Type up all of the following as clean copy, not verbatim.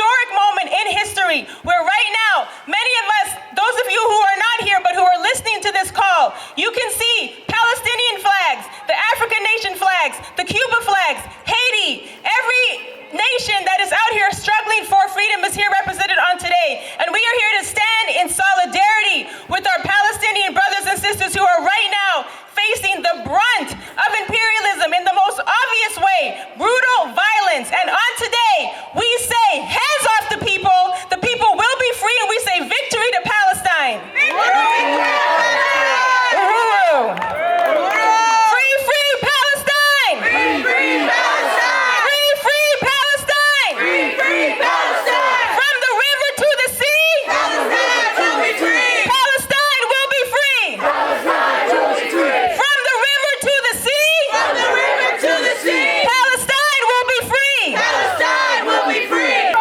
historic moment in history where right now, many of us, those of you who are not here but who are listening to this call, you can see Palestinian flags, the African nation flags, the Cuba flags, Haiti, every nation that is out here struggling for freedom is here represented on today. And we are here to stand in solidarity with our Palestinian brothers and sisters who are right now facing the brunt of imperialism in the most obvious way, brutal violence. And on today, we say, hands off the people will be free, and we say victory to Palestine. Free, free Palestine! Free, free Palestine! Free, free Palestine! Free, free Palestine! From the river to the sea, Palestine will be free! Palestine will be free! Palestine will be free! From the river to the sea, from the river to the sea, Palestine will be free! Palestine will be free!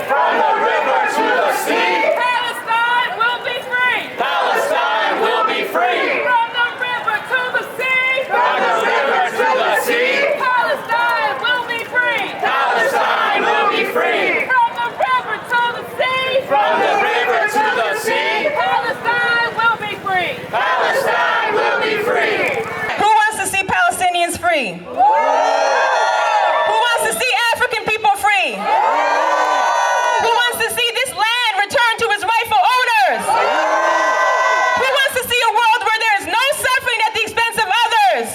From the river to the sea, Palestine will be free! Palestine will be free! From the river to the sea, from the river to the sea, Palestine will be free! Palestine will be free! From the river to the sea, from the river to the sea, Palestine will be free! Palestine will be free! Who wants to see Palestinians free? Who wants to see African people free? Who wants to see this land returned to its rightful owners? Who wants to see a world where there is no suffering at the expense of others?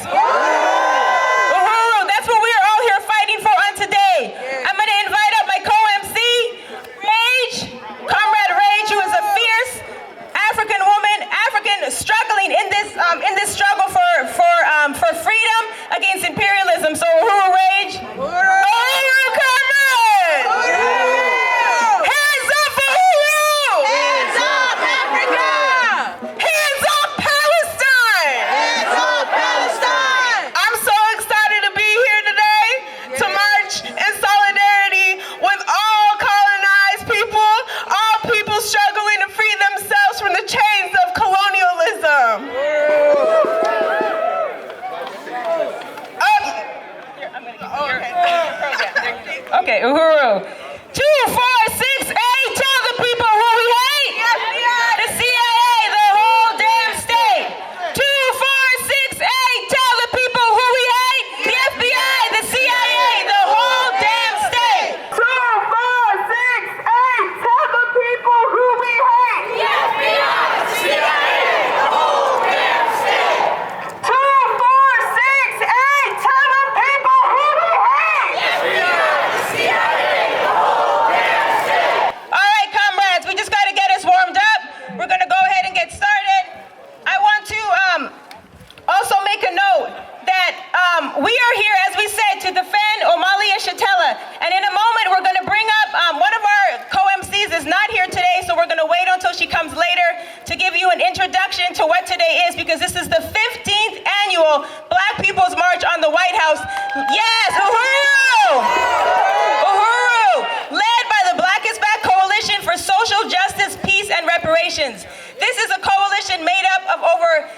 Uhuru, that's what we are all here fighting for on today. I'm going to invite up my co-MC, Rage, Comrade Rage, who is a fierce African woman, struggling in this struggle for freedom against imperialism. So Uhuru, Rage. Uhuru, comrade! Hands up, Uhuru! Hands up, Africa! Hands up, Palestine! Hands up, Palestine! I'm so excited to be here today to march in solidarity with all colonized people, all people struggling to free themselves from the chains of colonialism. Okay, Uhuru. 2468, tell the people who we hate. The CIA, the whole damn state. 2468, tell the people who we hate. The FBI, the CIA, the whole damn state. 2468, tell the people who we hate. The FBI, the CIA, the whole damn state. 2468, tell the people who we hate. The FBI, the CIA, the whole damn state. All right, comrades, we just got to get us warmed up. We're going to go ahead and get started. I want to also make a note that we are here, as we said, to defend Omali Yeshitela. And in a moment, we're going to bring up one of our co-MCs is not here today, so we're going to wait until she comes later to give you an introduction to what today is, because this is the 15th annual Black People's March on the White House. Yes, Uhuru! Uhuru! Led by the Black is Back Coalition for Social Justice, Peace, and Reparations. This is a coalition made up of over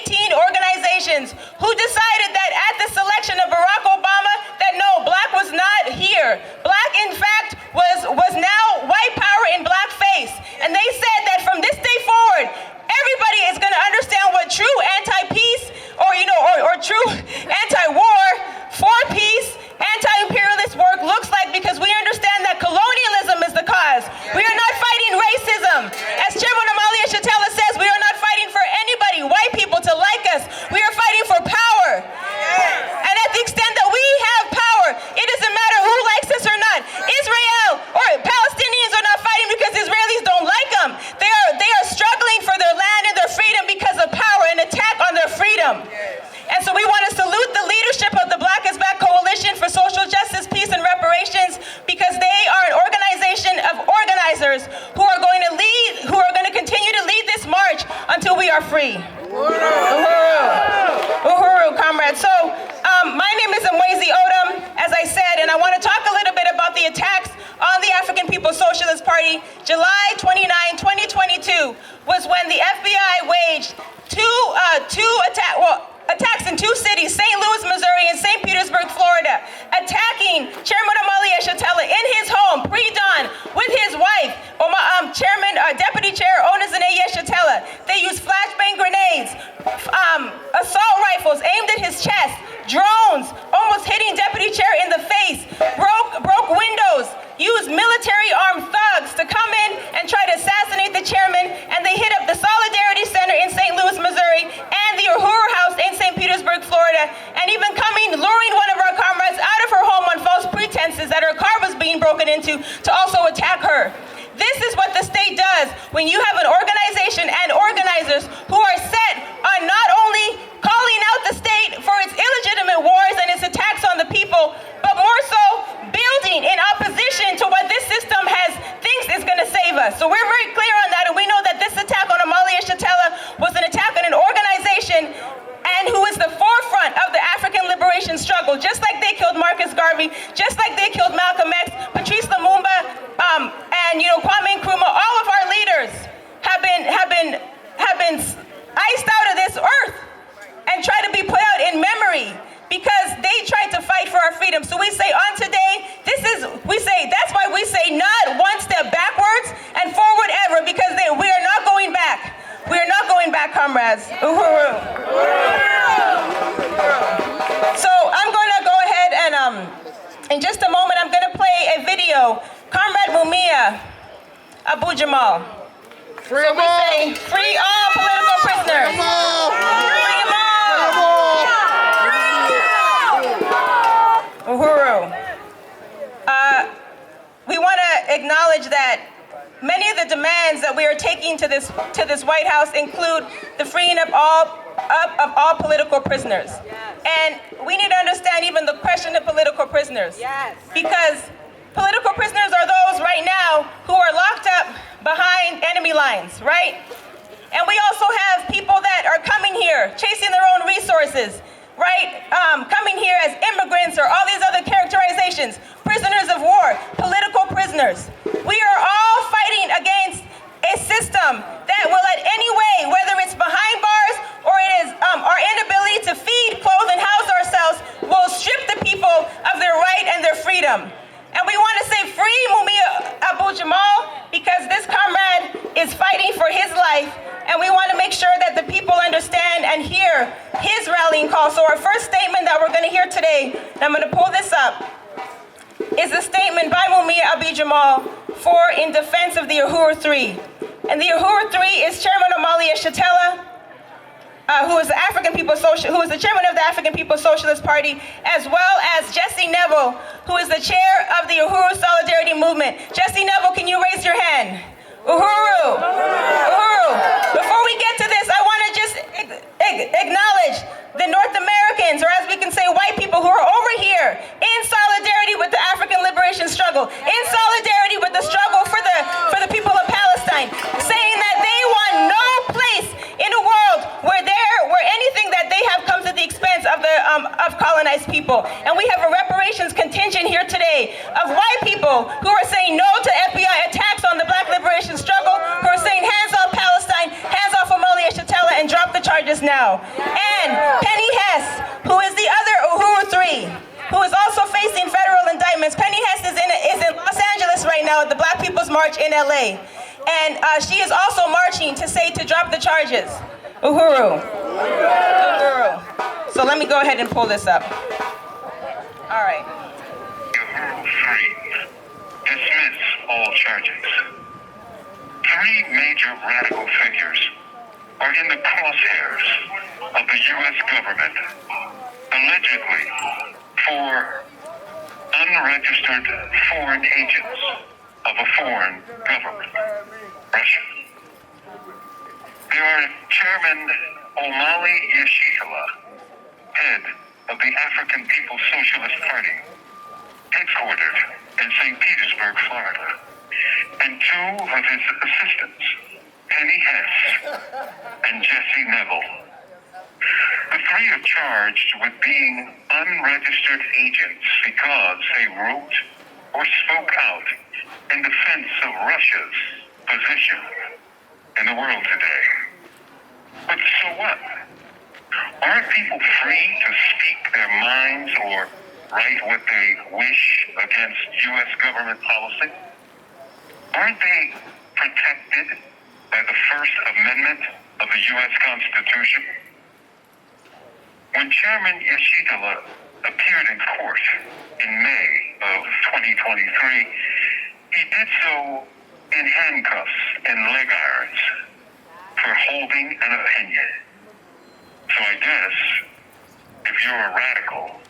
18 organizations who decided that at the selection of Barack Obama, that no, Black was not here. Black, in fact, was now white power in Black face. And they said that from this day forward, everybody is going to understand what true anti-peace or true anti-war, for peace, anti-imperialist work looks like, because we understand that colonialism is the cause. We are not fighting racism. As Chairman Omali Yeshitela says, we are not fighting for anybody, white people, to like us. We are fighting for power. And at the extent that we have power, it doesn't matter who likes us or not. Israel or Palestinians are not fighting because Israelis don't like them. They are struggling for their land and their freedom because of power, an attack on their freedom. And so we want to salute the leadership of the Black is Back Coalition for Social Justice, Peace, and Reparations, because they are an organization of organizers who are going to continue to lead this march until we are free. Uhuru, comrades. So my name is Mwezi Odom, as I said, and I want to talk a little bit about the attacks on the African People's Socialist Party. July 29, 2022 was when the FBI waged attacks in two cities, St. Louis, Missouri, and St. Petersburg, Florida, attacking Chairman Omali Yeshitela in his Chair Ona Zanaya Shatella. They used flashbang grenades, assault rifles aimed at his chest, drones, almost hitting Deputy Chair in the face, broke windows, used military-armed thugs to come in and try to assassinate the chairman, and they hit up the Solidarity Center in St. Louis, Missouri, and the Uhuru House in St. Petersburg, Florida, and even luring one of our comrades out of her home on false pretenses that her car was being broken into to also attack her. This is what the state does when you have an organization and organizers who are set on not only calling out the state for its illegitimate wars and its attacks on the people, but more so building in opposition to what this system thinks is going to save us. So we're very clear on that, and we know that this attack on Amalia Shatella was an attack on an organization and who is the forefront of the African liberation struggle, just like they killed Marcus Garvey, just like they killed Malcolm X, Patrice Lumumba, and Kwame Nkrumah. All of our leaders have been iced out of this earth and try to be put out in memory because they tried to fight for our freedom. So we say on today, that's why we say not one step backwards and forward ever, because we are not going back. We are not going back, comrades. Uhuru. So I'm going to go ahead and in just a moment, I'm going to play a video. Comrade Mumia Abu-Jamal. Free them all. Say, free all political prisoners. Free them all. Uhuru. We want to acknowledge that many of the demands that we are taking to this White House include the freeing of all political prisoners. And we need to understand even the question of political prisoners. Yes. Because political prisoners are those right now who are locked up behind enemy lines, right? And we also have people that are coming here, chasing their own resources, right? Coming here as immigrants or all these other characterizations. Prisoners of war, political prisoners. We are all fighting against a system that will at any way, whether it's behind bars or it is our inability to feed, clothe, and house ourselves, will strip the people of their right and their freedom. And we want to say free Mumia Abu-Jamal because this comrade is fighting for his life, and we want to make sure that the people understand and hear his rallying call. So our first statement that we're going to hear today, and I'm going to pull this up, is a statement by Mumia Abu-Jamal in defense of the Uhuru 3. And the Uhuru 3 is Chairman Amalia Shatella, who is the chairman of the African People's Socialist Party, as well as Jesse Neville, who is the chair of the Uhuru Solidarity Movement. Jesse Neville, can you raise your hand? Uhuru. Uhuru. Before we get to this, I want to just acknowledge the North Americans, or as we can say, white people who are over here in solidarity with the African liberation struggle, in solidarity with the struggle for the people of Palestine, saying that they want no place in a world where anything that they have comes at the expense of colonized people. And we have a reparations contingent here today of white people who are saying no to FBI attacks on the Black liberation struggle, who are saying hands off Palestine, hands off Amalia Shatella, and drop the charges now. And Penny Hess, who is the other Uhuru 3, who is also facing federal indictments. Penny Hess is in Los Angeles right now at the Black People's March in LA. And she is also marching to drop the charges. Uhuru. Uhuru. So let me go ahead and pull this up. All right. Uhuru 3. Dismiss all charges. 3 major radical figures are in the crosshairs of the U.S. government, allegedly for unregistered foreign agents of a foreign government, Russia. They are Chairman Omali Yeshitela, head of the African People's Socialist Party, headquartered in St. Petersburg, Florida, and 2 of his assistants, Penny Hess and Jesse Neville. The 3 are charged with being unregistered agents because they wrote or spoke out in defense of Russia's position in the world today. But so what? Aren't people free to speak their minds or write what they wish against U.S. government policy? Aren't they protected by the First Amendment of the U.S. Constitution? When Chairman Yeshitela appeared in court in May of 2023, he did so in handcuffs and leg irons for holding an opinion. So I guess if you're a radical,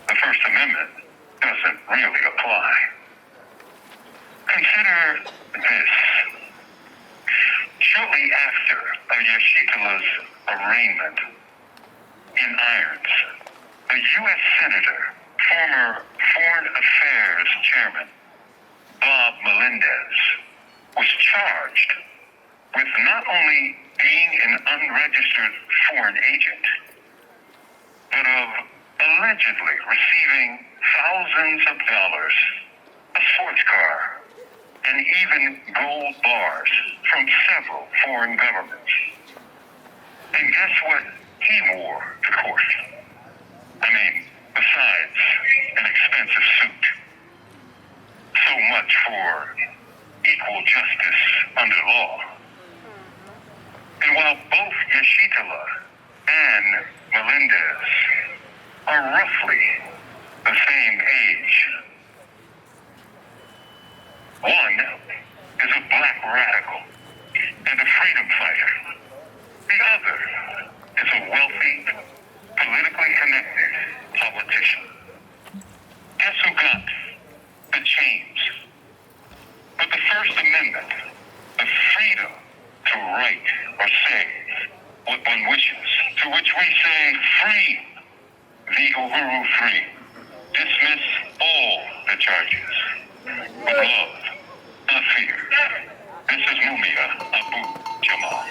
the First Amendment doesn't really apply. Consider this. Shortly after Yeshitela's arraignment in irons, a U.S. Senator, former Foreign Affairs Chairman Bob Melendez, was charged with not only being an unregistered foreign agent, but of allegedly receiving thousands of dollars, a sports car, and even gold bars from several foreign governments. And guess what he wore to court? I mean, besides an expensive suit. So much for equal justice under law. And while both Yeshitela and Melendez are roughly the same age, one is a black radical and a freedom fighter. The other is a wealthy, politically connected politician. Guess who got the chains? But the First Amendment, the freedom to write or say what one wishes, to which we say free the Uhuru free. Dismiss all the charges. With love, not fear. This is Mumia Abu Jamal.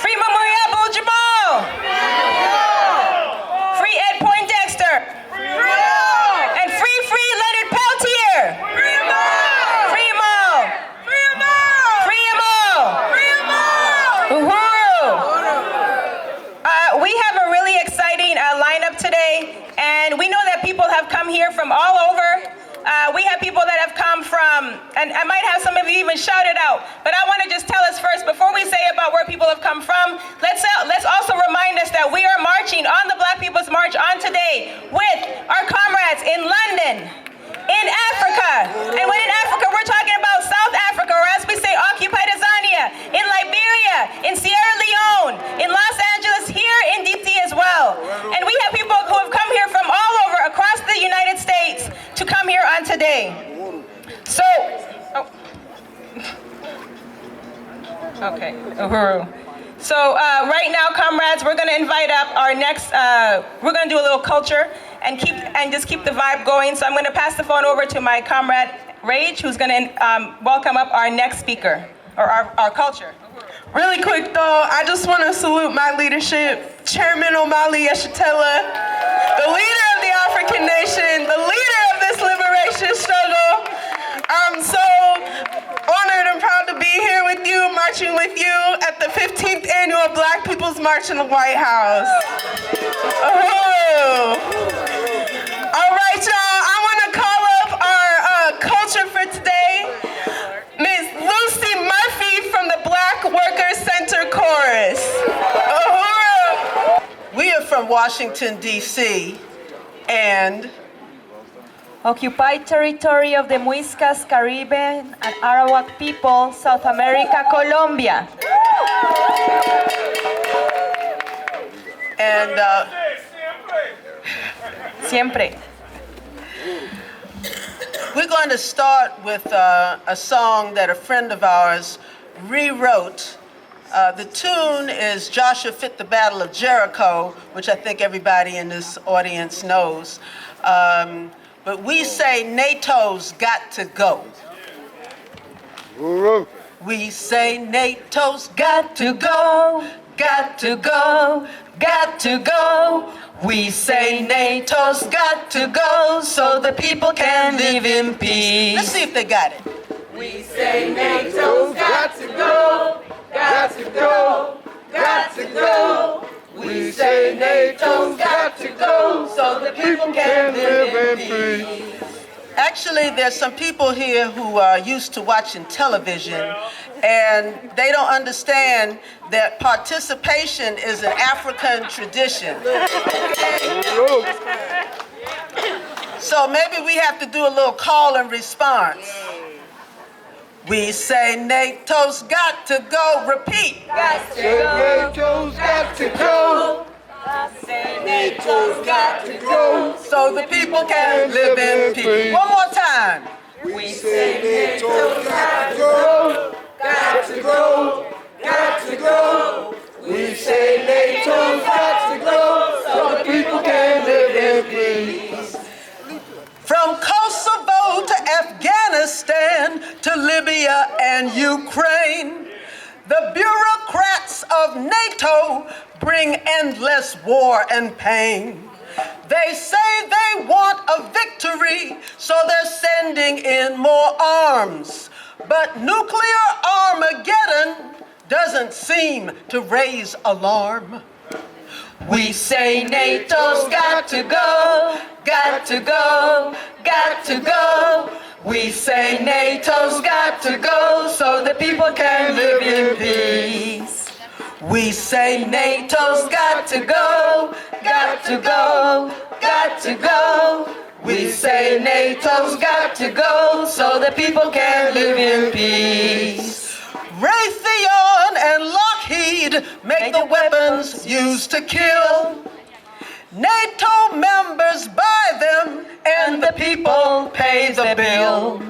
Free Mumia Abu Jamal. Free Ed Poindexter. And free Leonard Peltier. Free them all. Free them all. Free them all. Free them all. Free them all. Uhuru. We have a really exciting lineup today, and we know that people have come here from all over. We have people that have come from, and I might have some of you even shouted out, but I want to just tell us first, before we say about where people have come from, let's also remind us that we are marching on the Black People's March on today with our comrades in London, in Africa, and when in Africa, we're talking about South Africa, or as we say, occupied Azania, in Liberia, in Sierra Leone, in Los Angeles, here in DC as well. And we have people who have come here from all over across the United States to come here on today. So, okay, Uhuru. So right now, comrades, we're going to invite up our next, we're going to do a little culture and just keep the vibe going. So I'm going to pass the phone over to my comrade, Rage, who's going to welcome up our next speaker, or our culture. Really quick though, I just want to salute my leadership, Chairman Omali Yeshitela, the leader of the African nation, the leader of this liberation struggle. I'm so honored and proud to be here with you, marching with you at the 15th annual Black People's March in the White House. Oh. All right, y'all, I want to call up our culture for today, Ms. Lucy Murphy from the Black Workers Center Chorus. Oh. We are from Washington, D.C., and occupied territory of the Muiscas, Caribbean, and Arawak people, South America, Colombia. and Siempre. we're going to start with a song that a friend of ours rewrote. The tune is Joshua Fit the Battle of Jericho, which I think everybody in this audience knows. But we say NATO's got to go. We say NATO's got to go, got to go, got to go. We say NATO's got to go so the people can live in peace. Let's see if they got it. We say NATO's got to go, got to go, got to go. We say NATO's got to go so the people can live in peace. Actually, there's some people here who are used to watching television, and they don't understand that participation is an African tradition. So maybe we have to do a little call and response. We say NATO's got to go. Repeat. NATO's got to go. NATO's got to go. So the people can live in peace. One more time. We say NATO's got to go. Got to go. Got to go. We say NATO's got to go so the people can live in peace. From Kosovo to Afghanistan to Libya and Ukraine, the bureaucrats of NATO bring endless war and pain. They say they want a victory, so they're sending in more arms. But nuclear Armageddon doesn't seem to raise alarm. We say NATO's got to go, got to go, got to go. We say NATO's got to go so the people can live in peace. We say NATO's got to go, got to go, got to go. We say NATO's got to go so the people can live in peace. Raytheon and Lockheed make the weapons used to kill. NATO members buy them and the people pay the bill.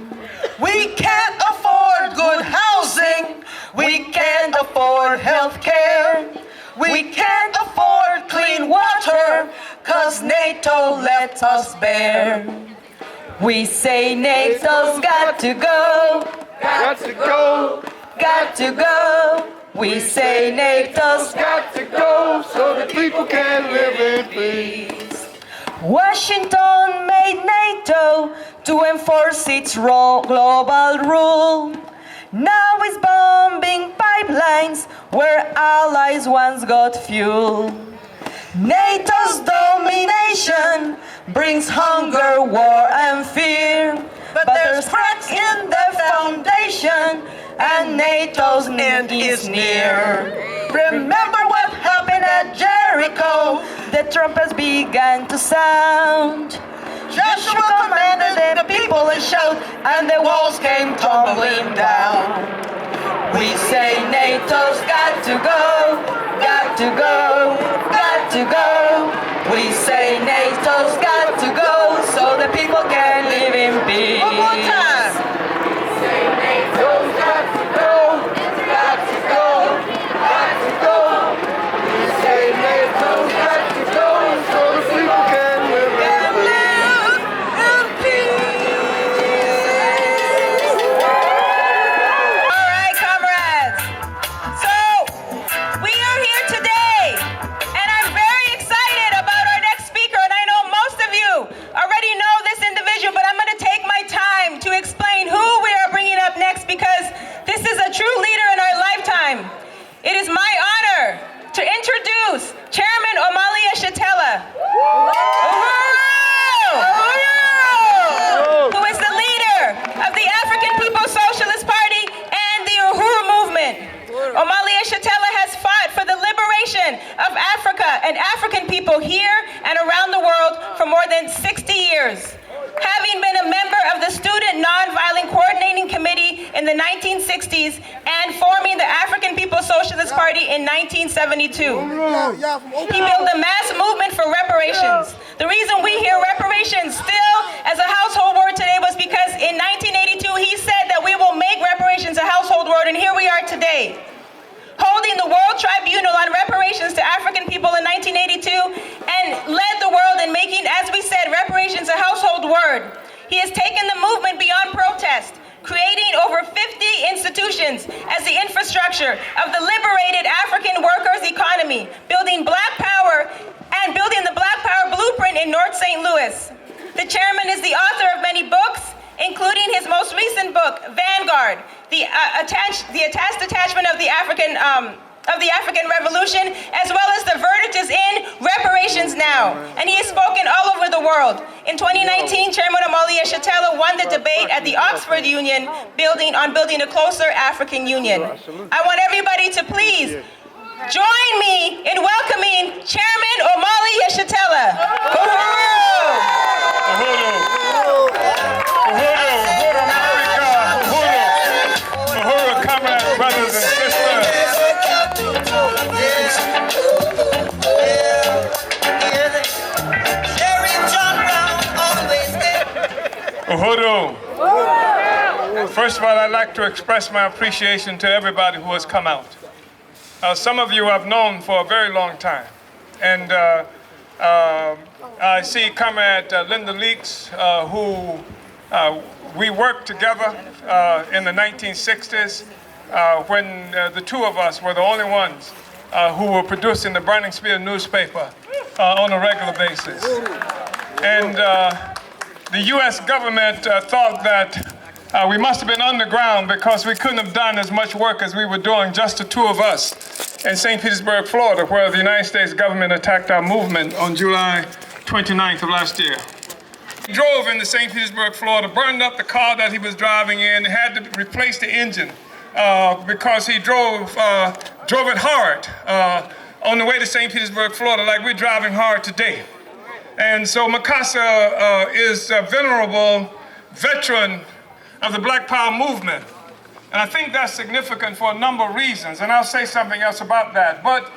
We can't afford good housing. We can't afford health care. We can't afford clean water, 'cause NATO lets us bear. We say NATO's got to go, Got to go. got to go. We say NATO's Got to go so the people can live in peace. Washington made NATO to enforce its global rule. Now it's bombing pipelines where allies once got fuel. NATO's domination brings hunger, war, and fear. But there's cracks in the foundation, and NATO's end is near. Remember what happened at Jericho? The trumpets began to sound. Joshua commanded the people to shout, and the walls came tumbling down. We say NATO's got to go, got to go, got to go. We say NATO's got to go so the people can live in peace. One more time. NATO's got to go. Got to go. Got to go. We say NATO's got to go so the people can live in peace. All right, comrades. So, we are here today, and I'm very excited about our next speaker, and I know most of you already know this individual, but I'm going to take my time to explain who we are bringing up next, because this is a true leader in our lifetime. It is my honor to introduce Chairman Omali Yeshitela, who is the leader of the African People's Socialist Party and the Uhuru movement. Omali Yeshitela has fought for the liberation of Africa and African people here and around the world for more than 60 years. Having been a member of the Student Nonviolent Coordinating Committee in the 1960s and forming the African People's Socialist Party in 1972. He built a mass movement for reparations. The reason we hear reparations still as a household word today was because in 1982 he said that we will make reparations a household word, and here we are today. Holding the World Tribunal on reparations to African people in 1982 and led the world in making, as we said, reparations a household word. He has taken the movement beyond protest, creating over 50 institutions as the infrastructure of the liberated African workers' economy, building Black Power and building the Black Power blueprint in North St. Louis. The chairman is the author of many books, including his most recent book, Vanguard, the attached detachment of the African of the African Revolution, as well as the verdict is in, reparations now. And he has spoken all over the world. In 2019, Chairman Omali Yeshitela won the debate at the Oxford Union building a closer African Union. I want everybody to please join me in welcoming Chairman Omali Yeshitela. Uhuru, comrades, brothers and sisters. Uhuru. First of all, I'd like to express my appreciation to everybody who has come out. Some of you I've known for a very long time. And I see Comrade Linda Leaks, who we worked together in the 1960s when the two of us were the only ones who were producing the Burning Spear newspaper on a regular basis. And the U.S. government thought that we must have been underground because we couldn't have done as much work as we were doing, just the two of us, in St. Petersburg, Florida, where the United States government attacked our movement on July 29th of last year. He drove into St. Petersburg, Florida, burned up the car that he was driving in, had to replace the engine because he drove it hard on the way to St. Petersburg, Florida, like we're driving hard today. And so Mukasa is a venerable veteran of the Black Power movement. And I think that's significant for a number of reasons, and I'll say something else about that. But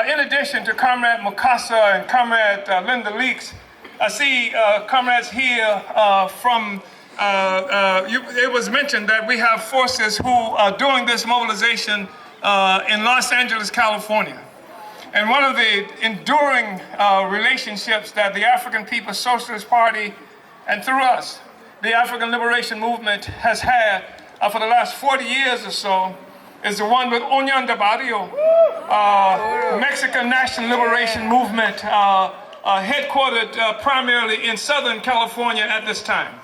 in addition to Comrade Mukasa and Comrade Linda Leaks, I see comrades here from, it was mentioned that we have forces who are doing this mobilization in Los Angeles, California. And one of the enduring relationships that the African People's Socialist Party, and through us, the African Liberation Movement has had for the last 40 years or so, is the one with Unión de Barrio, Mexican National Liberation Movement, headquartered primarily in Southern California at this time.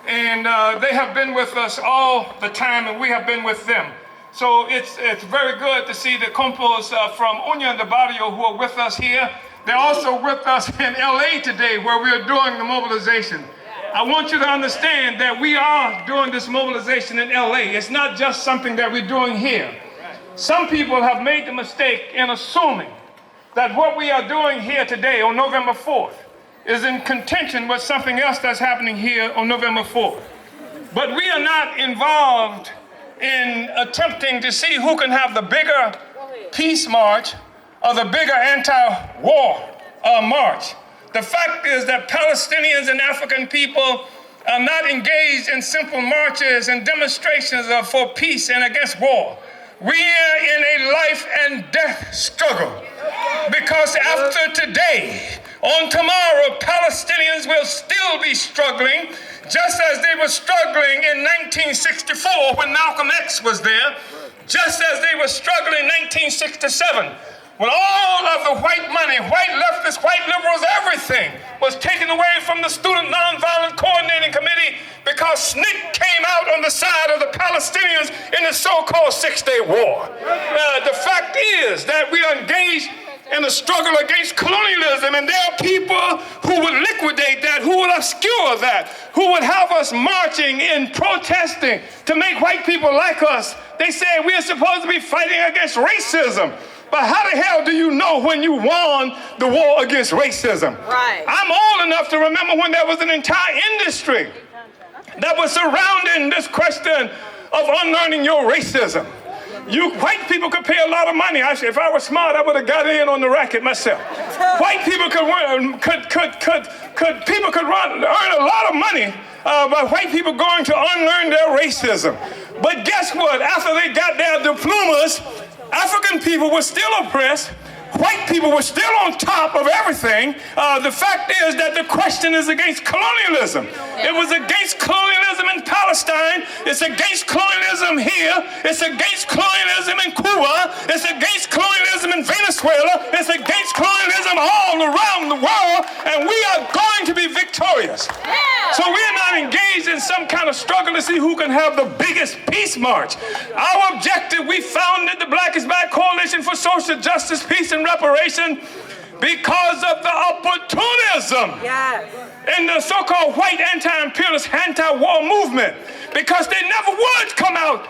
And they have been with us all the time, and we have been with them. So it's very good to see the compos from Unión de Barrio who are with us here. They're also with us in LA today, where we are doing the mobilization. I want you to understand that we are doing this mobilization in LA. It's not just something that we're doing here. Some people have made the mistake in assuming that what we are doing here today on November 4th is in contention with something else that's happening here on November 4th. But we are not involved in attempting to see who can have the bigger peace march or the bigger anti-war march. The fact is that Palestinians and African people are not engaged in simple marches and demonstrations for peace and against war. We are in a life and death struggle, because after today, on tomorrow, Palestinians will still be struggling, just as they were struggling in 1964 when Malcolm X was there, just as they were struggling in 1967. When all of the white money, white leftists, white liberals, everything was taken away from the Student Nonviolent Coordinating Committee because SNCC came out on the side of the Palestinians in the so-called Six-Day War. The fact is that we are engaged in a struggle against colonialism, and there are people who would liquidate that, who would obscure that, who would have us marching and protesting to make white people like us. They say we are supposed to be fighting against racism. But how the hell do you know when you won the war against racism? Right. I'm old enough to remember when there was an entire industry that was surrounding this question of unlearning your racism. You white people could pay a lot of money. If I was smart, I would have got in on the racket myself. White people could earn a lot of money by white people going to unlearn their racism. But guess what? After they got their diplomas, African people were still oppressed. white people were still on top of everything. The fact is that the question is against colonialism. It was against colonialism in Palestine. It's against colonialism here. It's against colonialism in Cuba. It's against colonialism in Venezuela. It's against colonialism all around the world, and we are going to be victorious. So we're not engaged in some kind of struggle to see who can have the biggest peace march. Our objective, we founded the Black is Back Coalition for Social Justice, Peace, and Reparation because of the opportunism in the so-called white anti-imperialist, anti-war movement, because they never would come out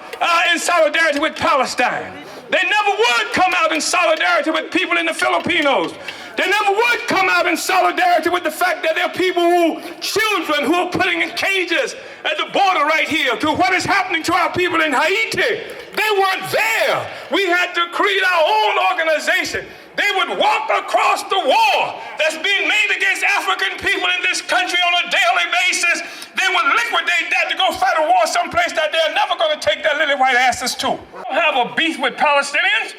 in solidarity with Palestine. They never would come out in solidarity with people in the Filipinos. They never would come out in solidarity with the fact that there are people children who are putting in cages at the border right here, to what is happening to our people in Haiti. They weren't there. We had to create our own organization. They would walk across the war that's being made against African people in this country on a daily basis. They would liquidate that to go fight a war someplace that they're never going to take their lily white asses to. We don't have a beef with Palestinians.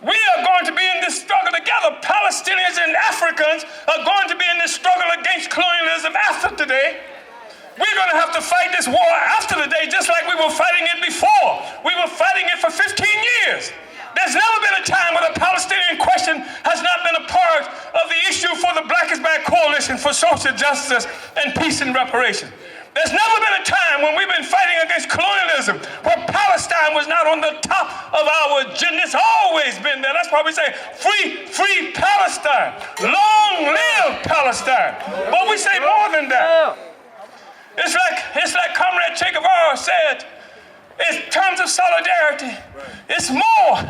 We are going to be in this struggle together. Palestinians and Africans are going to be in this struggle against colonialism after today. We're going to have to fight this war after the day, just like we were fighting it before. We were fighting it for 15 years. There's never been a time when the Palestinian question has not been a part of the issue for the Black is Back Coalition for Social Justice and Peace and Reparation. There's never been a time when we've been fighting against colonialism where Palestine was not on the top of our agenda. It's always been there. That's why we say, free, free Palestine. Long live Palestine. But we say more than that. It's like Comrade Che Guevara said, in terms of solidarity, it's more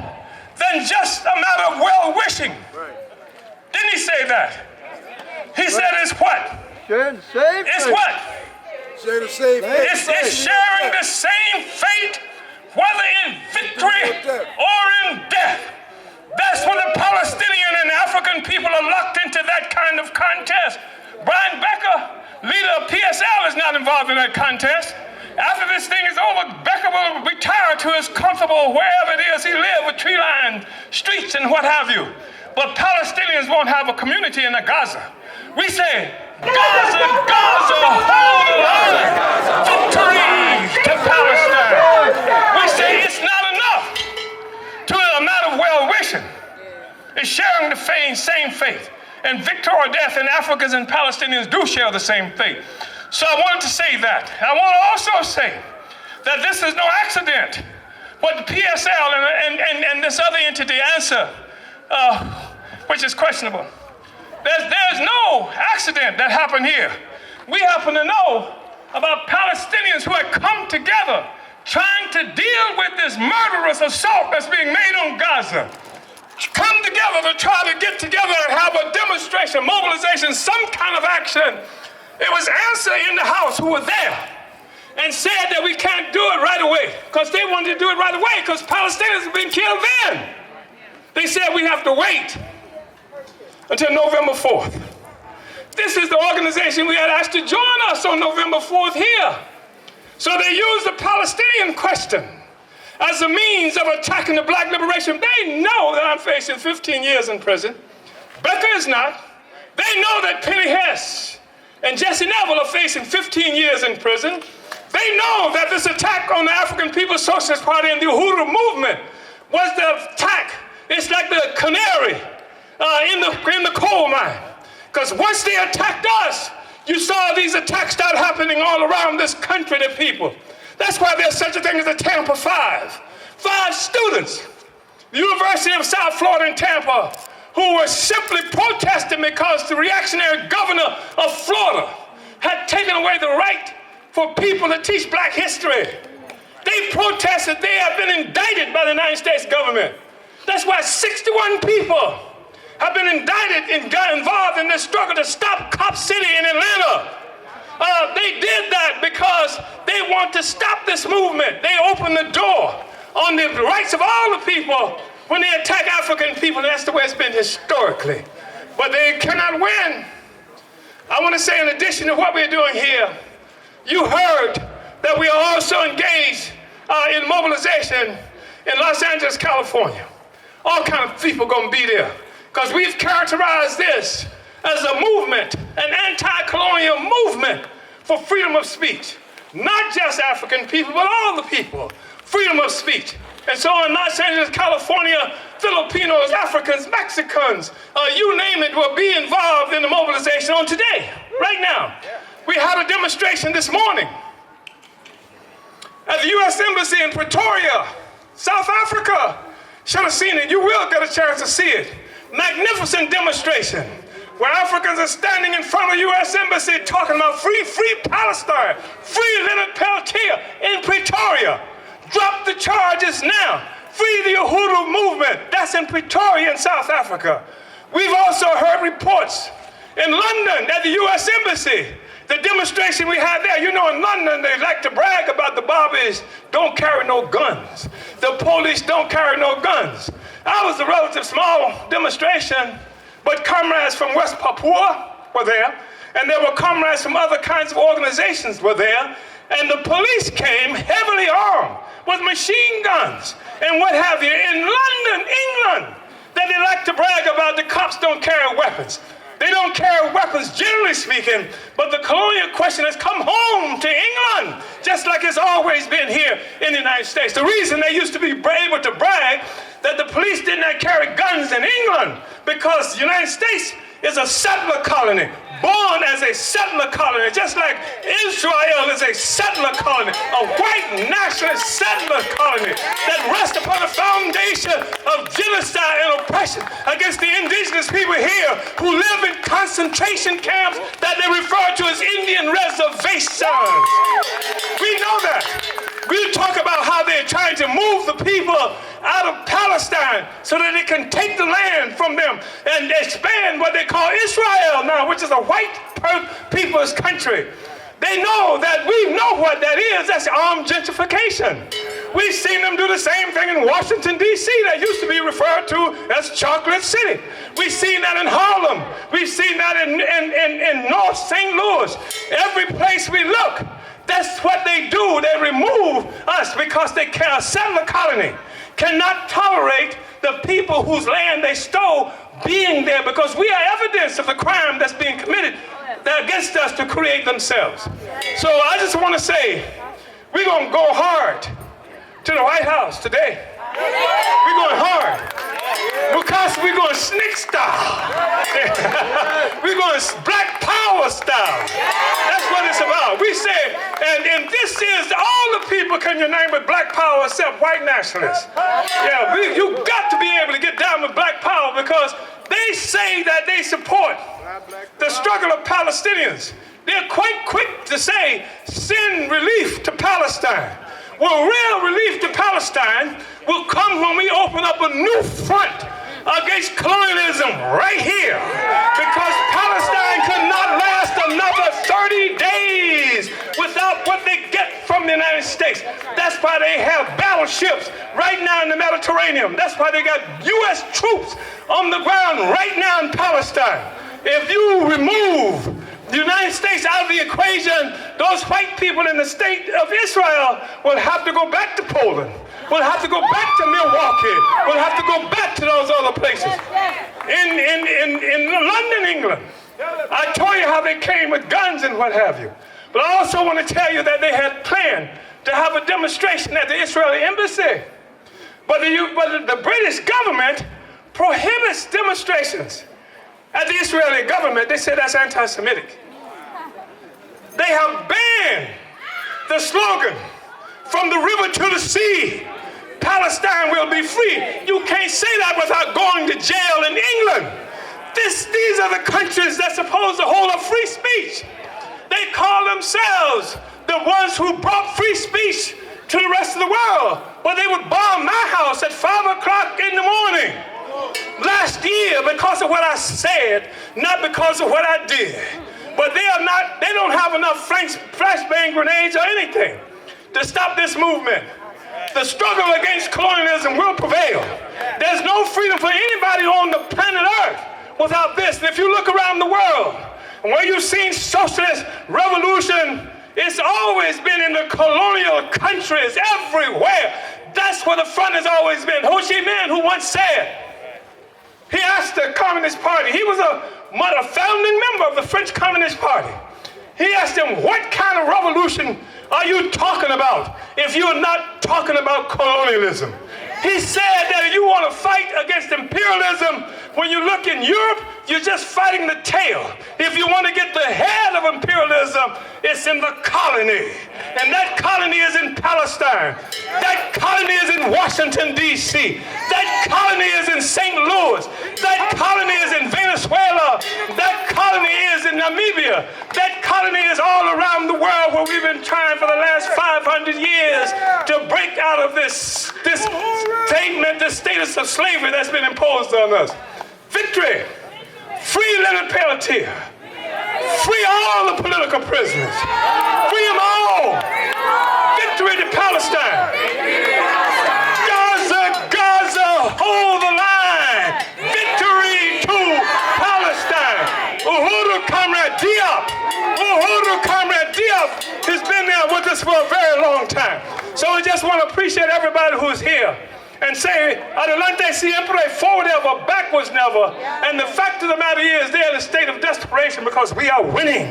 than just a matter of well-wishing. Didn't he say that? He said it's what? It's what? It's sharing the same fate, whether in victory or in death. That's when the Palestinian and African people are locked into that kind of contest. Brian Becker, leader of PSL, is not involved in that contest. After this thing is over, Becker will retire to his comfortable wherever it is he lives, with tree-lined streets and what have you. But Palestinians won't have a community in the Gaza. We say, Gaza, Gaza, hold the line. Victory to Palestine. We say it's not enough to a matter of well-wishing. It's sharing the same faith. And victory or death, and Africans and Palestinians do share the same faith. So I wanted to say that. I want to also say that this is no accident. What the PSL and this other entity answer, which is questionable. There's no accident that happened here. We happen to know about Palestinians who had come together trying to deal with this murderous assault that's being made on Gaza. Come together to try to get together and have a demonstration, mobilization, some kind of action. It was Answer in the House who were there and said that we can't do it right away because they wanted to do it right away because Palestinians have been killed then. They said we have to wait until November 4th. This is the organization we had asked to join us on November 4th here. So they used the Palestinian question as a means of attacking the black liberation. They know that I'm facing 15 years in prison. Becker is not. They know that Penny Hess and Jesse Neville are facing 15 years in prison. They know that this attack on the African People's Socialist Party and the Uhuru movement was the attack. It's like the canary in the coal mine. Because once they attacked us, you saw these attacks start happening all around this country to people. That's why there's such a thing as the Tampa Five. 5 students, the University of South Florida in Tampa, who were simply protesting because the reactionary governor of Florida had taken away the right for people to teach black history. They protested. They have been indicted by the United States government. That's why 61 people have been indicted and got involved in this struggle to stop Cop City in Atlanta. They did that because they want to stop this movement. They opened the door on the rights of all the people when they attack African people. That's the way it's been historically. But they cannot win. I want to say, in addition to what we're doing here, you heard that we are also engaged in mobilization in Los Angeles, California. All kind of people going to be there. because we've characterized this as a movement, an anti-colonial movement for freedom of speech. Not just African people, but all the people. Freedom of speech. And so in Los Angeles, California, Filipinos, Africans, Mexicans, you name it, will be involved in the mobilization on today, right now. We had a demonstration this morning at the U.S. Embassy in Pretoria, South Africa. Should have seen it. You will get a chance to see it. Magnificent demonstration where Africans are standing in front of the U.S. Embassy talking about free Palestine, free Leonard Peltier in Pretoria. Drop the charges now. Free the Uhuru movement. That's in Pretoria in South Africa. We've also heard reports in London at the U.S. Embassy. The demonstration we had there, you know, in London, they like to brag about the Barbies don't carry no guns. The police don't carry no guns. I was a relative small demonstration, but comrades from West Papua were there, and there were comrades from other kinds of organizations were there, and the police came heavily armed with machine guns and what have you in London, England, that they like to brag about the cops don't carry weapons. They don't carry weapons, generally speaking, but the colonial question has come home to England, just like it's always been here in the United States. The reason they used to be able to brag that the police did not carry guns in England, because the United States is a settler colony, born as a settler colony, just like Israel is a settler colony, a white nationalist settler colony that rests upon a foundation of genocide and oppression against the indigenous people here who live in concentration camps that they refer to as Indian reservations. We know that. We talk about how they're trying to move the people out of Palestine so that they can take the land from them and expand what they call Israel now, which is a white people's country. They know that we know what that is. That's armed gentrification. We've seen them do the same thing in Washington, D.C. that used to be referred to as Chocolate City. We've seen that in Harlem. We've seen that in North St. Louis. Every place we look, that's what they do. They remove us because they can. A settler colony cannot tolerate the people whose land they stole being there, because we are evidence of the crime that's being committed against us to create themselves. So I just want to say, we're going to go hard to the White House today. We're going hard because we're going snake style. We're going black power style. That's what it's about. We say, and this is all the people can unite with black power except white nationalists. Yeah, you got to be able to get down with black power, because they say that they support the struggle of Palestinians. They're quite quick to say, send relief to Palestine. Well, real relief to Palestine will come when we open up a new front against colonialism right here, because Palestine could not last another 30 days without what they get from the United States. That's why they have battleships right now in the Mediterranean. That's why they got U.S. troops on the ground right now in Palestine. If you remove the United States out of the equation, those white people in the state of Israel will have to go back to Poland. We'll have to go back to Milwaukee. We'll have to go back to those other places. In London, England, I told you how they came with guns and what have you. But I also want to tell you that they had planned to have a demonstration at the Israeli embassy. But the British government prohibits demonstrations at the Israeli government. They say that's anti-Semitic. They have banned the slogan, "From the river to the sea, Palestine will be free." You can't say that without going to jail in England. These are the countries that's supposed to hold up free speech. They call themselves the ones who brought free speech to the rest of the world. But they would bomb my house at 5 o'clock in the morning last year because of what I said, not because of what I did. But they don't have enough flashbang grenades or anything to stop this movement. The struggle against colonialism will prevail. There's no freedom for anybody on the planet Earth without this. And if you look around the world, and where you've seen socialist revolution, it's always been in the colonial countries everywhere. That's where the front has always been. Ho Chi Minh, who once said, He asked the Communist Party, he was a founding member of the French Communist Party. He asked them, what kind of revolution are you talking about if you're not talking about colonialism? He said that if you want to fight against imperialism, when you look in Europe, you're just fighting the tail. If you want to get the head of imperialism, it's in the colony. And that colony is in Palestine. That colony is in Washington, D.C. That colony is in St. Louis. That colony is in Venezuela. That colony is in Namibia. That colony is all around the world where we've been trying for the last 500 years to break out of this statement, this status of slavery that's been imposed on us. Victory! Free Leonard Peltier. Free all the political prisoners. Free them all. Victory to Palestine. Gaza, Gaza, hold the line. Victory to Palestine. Uhuru Comrade Diop. Uhuru Comrade Diop has been there with us for a very long time. So we just want to appreciate everybody who's here. And say, adelante siempre, forward ever, backwards never. And the fact of the matter is, they're in a state of desperation because we are winning.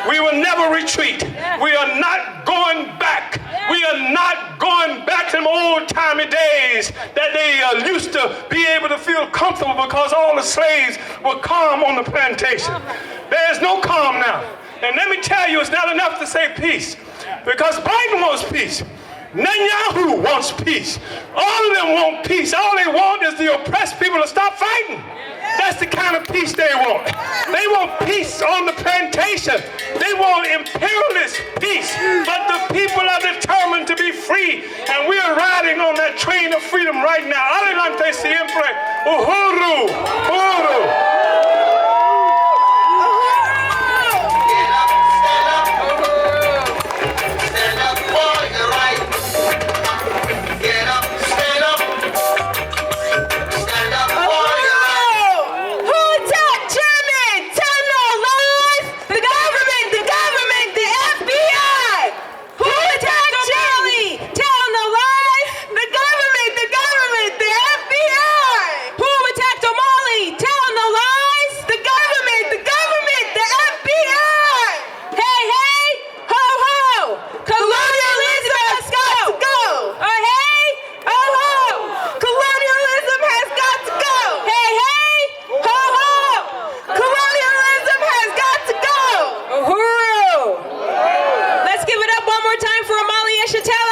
We will never retreat. We are not going back. We are not going back to them old-timey days that they used to be able to feel comfortable because all the slaves were calm on the plantation. There is no calm now. And let me tell you, it's not enough to say peace, because Biden wants peace. Netanyahu wants peace. All of them want peace. All they want is the oppressed people to stop fighting. That's the kind of peace they want. They want peace on the plantation. They want imperialist peace. But the people are determined to be free. And we are riding on that train of freedom right now. Adelante siempre. Uhuru. Uhuru. Let's give it up one more time for Amalia Shatella.